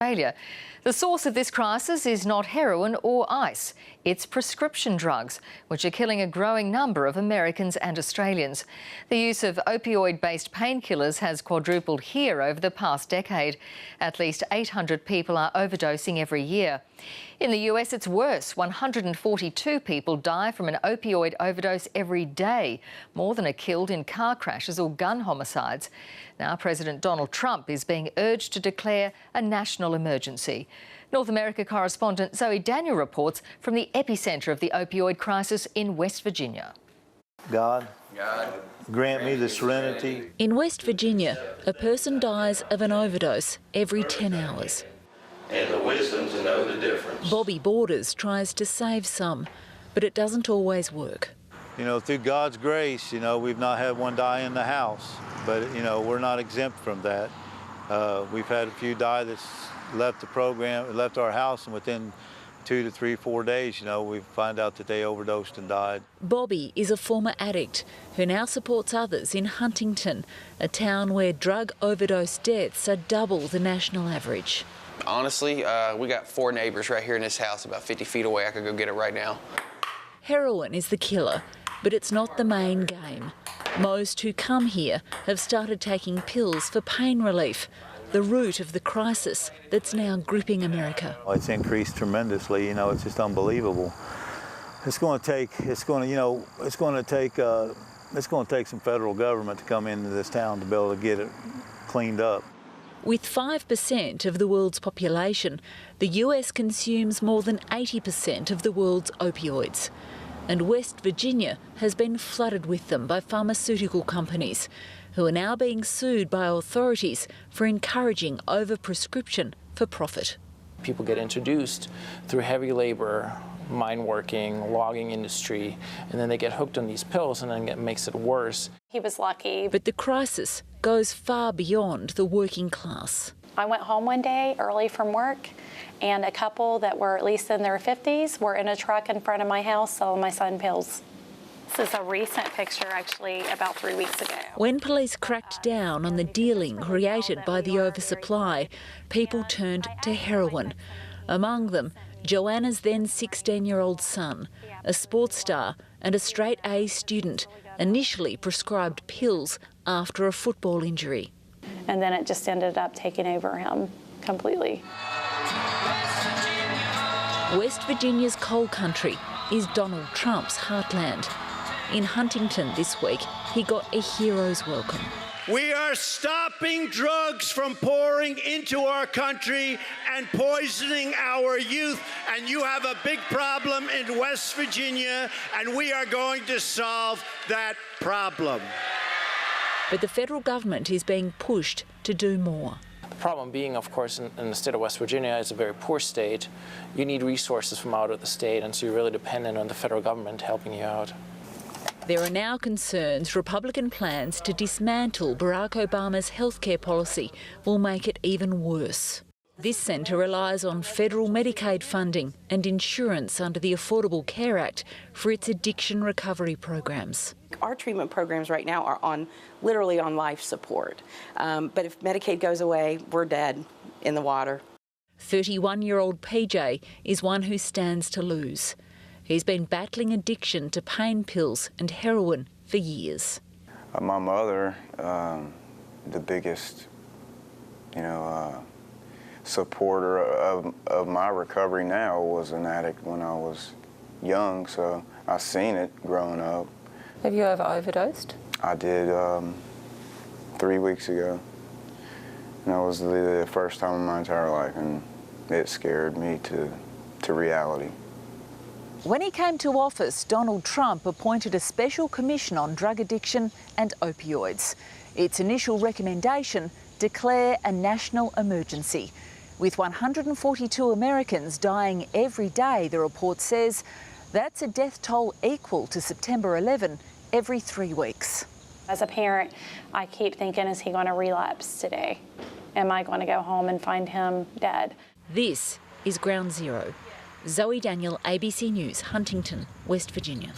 Australia. The source of this crisis is not heroin or ice, it's prescription drugs, which are killing a growing number of Americans and Australians. The use of opioid-based painkillers has quadrupled here over the past decade. At least 800 people are overdosing every year. In the US, it's worse. 142 people die from an opioid overdose every day. More than are killed in car crashes or gun homicides. Now, President Donald Trump is being urged to declare a national emergency. North America correspondent Zoe Daniel reports from the epicentre of the opioid crisis in West Virginia. God, grant me the serenity. In West Virginia, a person dies of an overdose every 10 hours. And the wisdom to know the difference. Bobby Borders tries to save some, but it doesn't always work. You know, through God's grace, we've not had one die in the house, but, we're not exempt from that. We've had a few die that's left the program, left our house, and within 2 to 3, 4 days, we find out that they overdosed and died. Bobby is a former addict who now supports others in Huntington, a town where drug overdose deaths are double the national average. Honestly, we got 4 neighbours right here in this house about 50 feet away. I could go get it right now. Heroin is the killer, but it's not the main game. Most who come here have started taking pills for pain relief, the root of the crisis that's now gripping America. It's increased tremendously. It's just unbelievable. It's going to take some federal government to come into this town to be able to get it cleaned up. With 5% of the world's population, the US consumes more than 80% of the world's opioids. And West Virginia has been flooded with them by pharmaceutical companies, who are now being sued by authorities for encouraging overprescription for profit. People get introduced through heavy labour, mine working, logging industry, and then they get hooked on these pills, and then it makes it worse. He was lucky. But the crisis goes far beyond the working class. I went home one day early from work, and a couple that were at least in their 50s were in a truck in front of my house selling my son pills. This is a recent picture, actually, about 3 weeks ago. When police cracked down on the dealing created by the oversupply, people turned to heroin. Among them, Joanna's then 16-year-old son, a sports star and a straight-A student, initially prescribed pills after a football injury. And then it just ended up taking over him completely. West Virginia's coal country is Donald Trump's heartland. In Huntington this week, he got a hero's welcome. We are stopping drugs from pouring into our country and poisoning our youth. And you have a big problem in West Virginia, and we are going to solve that problem. But the federal government is being pushed to do more. The problem being, of course, in the state of West Virginia, it's a very poor state. You need resources from out of the state, and so you're really dependent on the federal government helping you out. There are now concerns Republican plans to dismantle Barack Obama's healthcare policy will make it even worse. This centre relies on federal Medicaid funding and insurance under the Affordable Care Act for its addiction recovery programs. Our treatment programs right now are literally on life support. But if Medicaid goes away, we're dead in the water. 31-year-old PJ is one who stands to lose. He's been battling addiction to pain pills and heroin for years. My mother, the biggest, supporter of my recovery now, was an addict when I was young, so I seen it growing up. Have you ever overdosed? I did 3 weeks ago. And that was the first time in my entire life, and it scared me to reality. When he came to office, Donald Trump appointed a special commission on drug addiction and opioids. Its initial recommendation: declare a national emergency. With 142 Americans dying every day, the report says, that's a death toll equal to September 11 every 3 weeks. As a parent, I keep thinking, is he going to relapse today? Am I going to go home and find him dead? This is Ground Zero. Zoe Daniel, ABC News, Huntington, West Virginia.